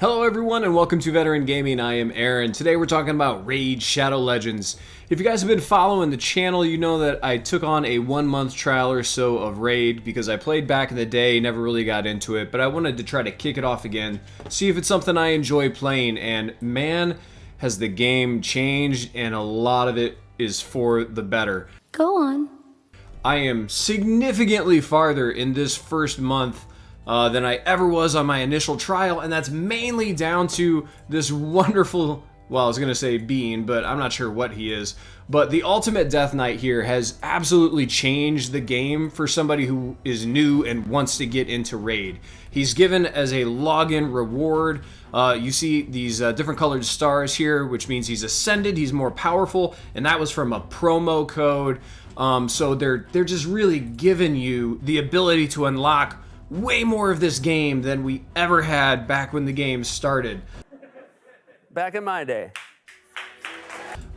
Hello everyone and welcome to Veteran Gaming. I am Aaron. Today we're talking about Raid Shadow Legends. If you guys have been following the channel, you know that I took on a 1-month trial or so of Raid because I played back in the day, never really got into it, but I wanted to try to kick it off again, see if it's something I enjoy playing, and man, has the game changed and a lot of it is for the better. Go on. I am significantly farther in this first month than I ever was on my initial trial, and that's mainly down to this wonderful, well, I was gonna say being, but I'm not sure what he is, but the Ultimate Death Knight here has absolutely changed the game for somebody who is new and wants to get into Raid. He's given as a login reward. You see these different colored stars here, which means he's ascended, he's more powerful, and that was from a promo code. So they're just really giving you the ability to unlock way more of this game than we ever had back when the game started. Back in my day.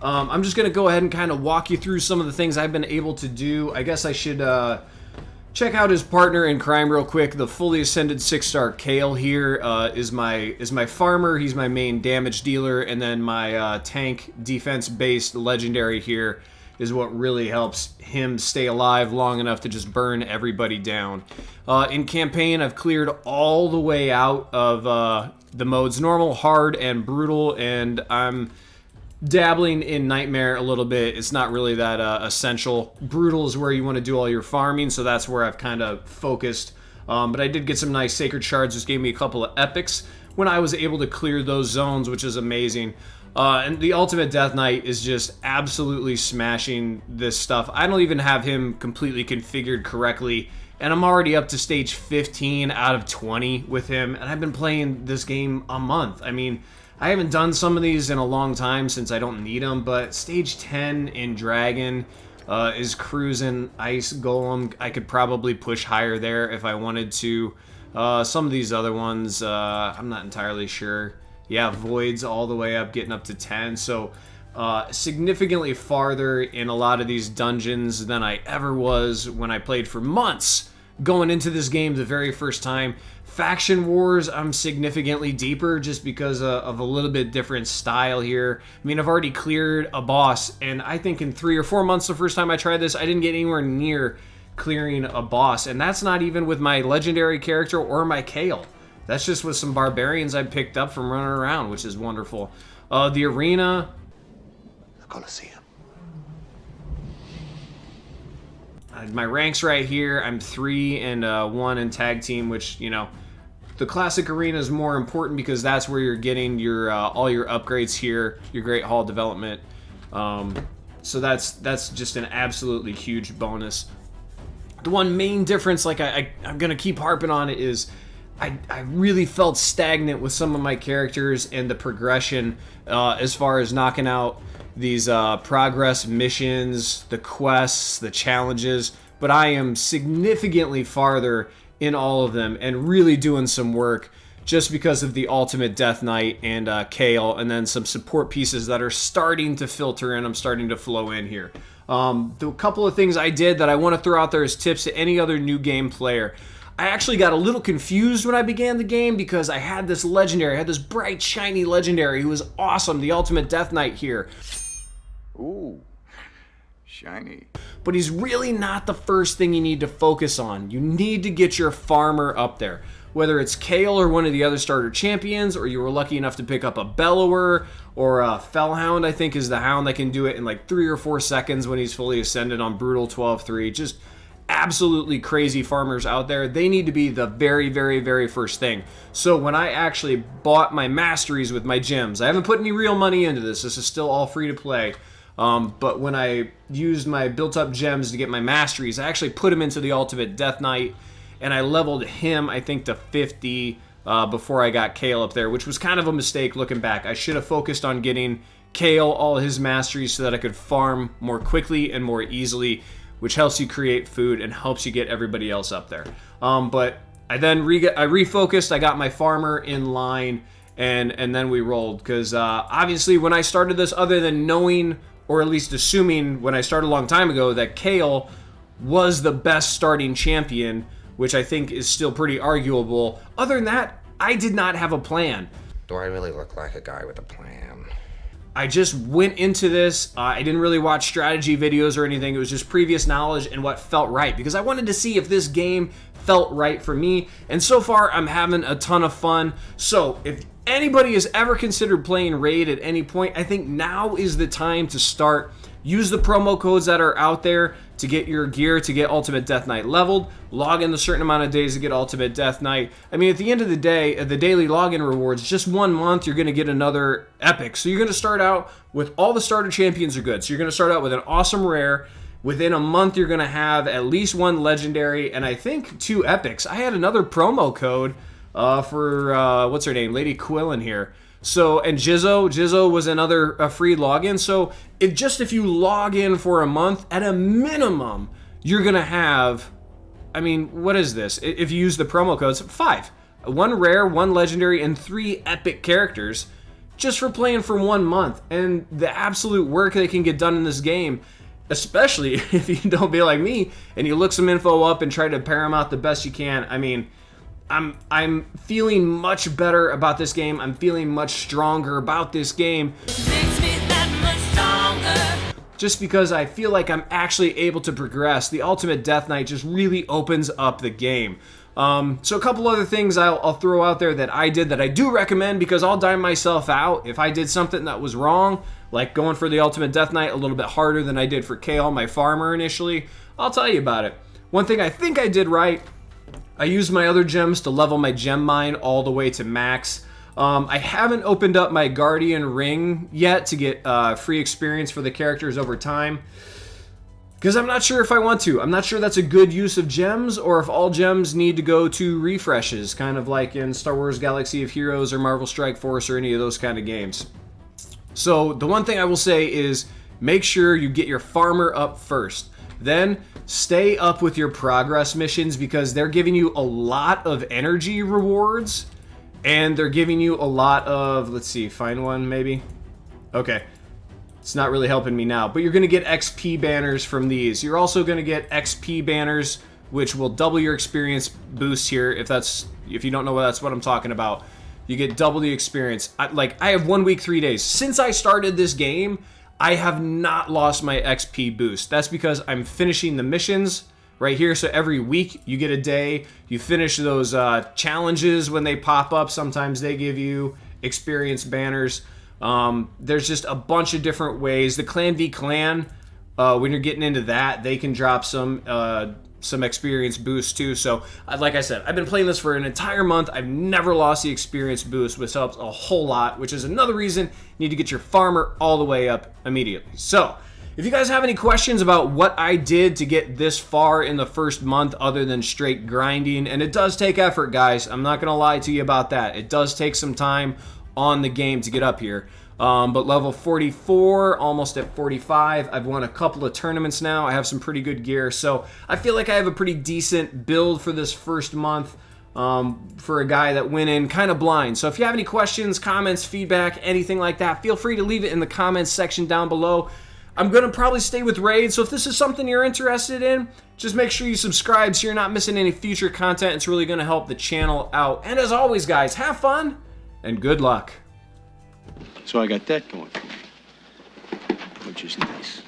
I'm just gonna go ahead and kind of walk you through some of the things I've been able to do. I guess I should check out his partner in crime real quick. The fully ascended 6-star Kale here is my farmer. He's my main damage dealer, and then my tank defense-based legendary here is what really helps him stay alive long enough to just burn everybody down. In campaign, I've cleared all the way out of the modes normal, hard, and brutal, and I'm dabbling in nightmare a little bit. It's not really that essential. Brutal is where you want to do all your farming, so that's where I've kind of focused. But I did get some nice sacred shards, which gave me a couple of epics when I was able to clear those zones, which is amazing. And the Ultimate Death Knight is just absolutely smashing this stuff. I don't even have him completely configured correctly, and I'm already up to stage 15 out of 20 with him, and I've been playing this game a month. I mean, I haven't done some of these in a long time since I don't need them, but stage 10 in Dragon is cruising. Ice Golem, I could probably push higher there if I wanted to. Some of these other ones, I'm not entirely sure. Yeah, Void's all the way up, getting up to 10, so significantly farther in a lot of these dungeons than I ever was when I played for months going into this game the very first time. Faction Wars, I'm significantly deeper just because of a little bit different style here. I mean, I've already cleared a boss, and I think in 3 or 4 months the first time I tried this, I didn't get anywhere near clearing a boss, and that's not even with my legendary character or my Kale. That's just with some barbarians I picked up from running around, which is wonderful. The arena, The Colosseum. My ranks right here. I'm 3 and 1 in tag team, which, you know, the classic arena is more important because that's where you're getting your all your upgrades here, your Great Hall development. So that's just an absolutely huge bonus. The one main difference, like I'm gonna keep harping on it, is I really felt stagnant with some of my characters and the progression as far as knocking out these progress missions, the quests, the challenges, but I am significantly farther in all of them and really doing some work just because of the Ultimate Death Knight and Kale, and then some support pieces that are starting to filter in. I'm starting to flow in here. The couple of things I did that I want to throw out there as tips to any other new game player. I actually got a little confused when I began the game because I had this legendary, I had this bright, shiny legendary who was awesome, the Ultimate Death Knight here. Ooh, shiny. But he's really not the first thing you need to focus on. You need to get your farmer up there. Whether it's Kale or one of the other starter champions, or you were lucky enough to pick up a Bellower, or a Fellhound, I think is the hound that can do it in like 3 or 4 seconds when he's fully ascended on Brutal 12-3. Just absolutely crazy farmers out there. They need to be the very, very, very first thing. So when I actually bought my masteries with my gems, I haven't put any real money into this. This is still all free to play. But when I used my built up gems to get my masteries, I actually put them into the Ultimate Death Knight, and I leveled him, I think, to 50 before I got Kale up there, which was kind of a mistake looking back. I should have focused on getting Kale all his masteries so that I could farm more quickly and more easily, which helps you create food and helps you get everybody else up there. But I then refocused, I got my farmer in line, and then we rolled. Because obviously when I started this, other than knowing, or at least assuming when I started a long time ago, that Kale was the best starting champion, which I think is still pretty arguable. Other than that, I did not have a plan. Do I really look like a guy with a plan? I just went into this. I didn't really watch strategy videos or anything. It was just previous knowledge and what felt right, because I wanted to see if this game felt right for me. And so far, I'm having a ton of fun. So if anybody has ever considered playing Raid at any point, I think now is the time to start. Use the promo codes that are out there to get your gear, to get Ultimate Death Knight leveled. Log in a certain amount of days to get Ultimate Death Knight. I mean, at the end of the day, the daily login rewards, just 1 month, you're going to get another epic. So you're going to start out with all the starter champions are good. So you're going to start out with an awesome rare. Within a month, you're going to have at least 1 legendary and I think 2 epics. I had another promo code for, what's her name? Lady Quill in here. So, and Jizzo was another free login. So if you log in for a month, at a minimum, you're going to have, I mean, what is this? If you use the promo codes, 5. 1 rare, 1 legendary, and 3 epic characters just for playing for 1 month. And the absolute work that can get done in this game, especially if you don't be like me and you look some info up and try to pair them out the best you can. I mean, I'm feeling much better about this game. I'm feeling much stronger about this game. Makes me that much stronger. Just because I feel like I'm actually able to progress. The Ultimate Death Knight just really opens up the game. So a couple other things I'll throw out there that I did that I do recommend, because I'll dime myself out if I did something that was wrong, like going for the Ultimate Death Knight a little bit harder than I did for Kale, my farmer, initially. I'll tell you about it. One thing I think I did right, I used my other gems to level my gem mine all the way to max. I haven't opened up my Guardian Ring yet to get free experience for the characters over time, because I'm not sure if I want to. I'm not sure that's a good use of gems, or if all gems need to go to refreshes, kind of like in Star Wars Galaxy of Heroes or Marvel Strike Force or any of those kind of games. So the one thing I will say is make sure you get your farmer up first. Then stay up with your progress missions, because they're giving you a lot of energy rewards, and they're giving you a lot of, let's see, find one maybe. Okay, it's not really helping me now, but you're going to get XP banners from these. You're also going to get XP banners, which will double your experience boost here. If you don't know that's what I'm talking about, you get double the experience. I have 1 week, 3 days. Since I started this game, I have not lost my XP boost. That's because I'm finishing the missions right here. So every week you get a day. You finish those challenges when they pop up. Sometimes they give you experience banners. There's just a bunch of different ways. The Clan v Clan, when you're getting into that, they can drop some experience boost too. So like I said, I've been playing this for an entire month. I've never lost the experience boost, which helps a whole lot, which is another reason you need to get your farmer all the way up immediately. So if you guys have any questions about what I did to get this far in the first month other than straight grinding, and it does take effort, guys, I'm not gonna lie to you about that. It does take some time on the game to get up here. But level 44, almost at 45. I've won a couple of tournaments now. I have some pretty good gear. So I feel like I have a pretty decent build for this first month for a guy that went in kind of blind. So if you have any questions, comments, feedback, anything like that, feel free to leave it in the comments section down below. I'm going to probably stay with Raid. So if this is something you're interested in, just make sure you subscribe so you're not missing any future content. It's really going to help the channel out. And as always, guys, have fun and good luck. So I got that going for me, which is nice.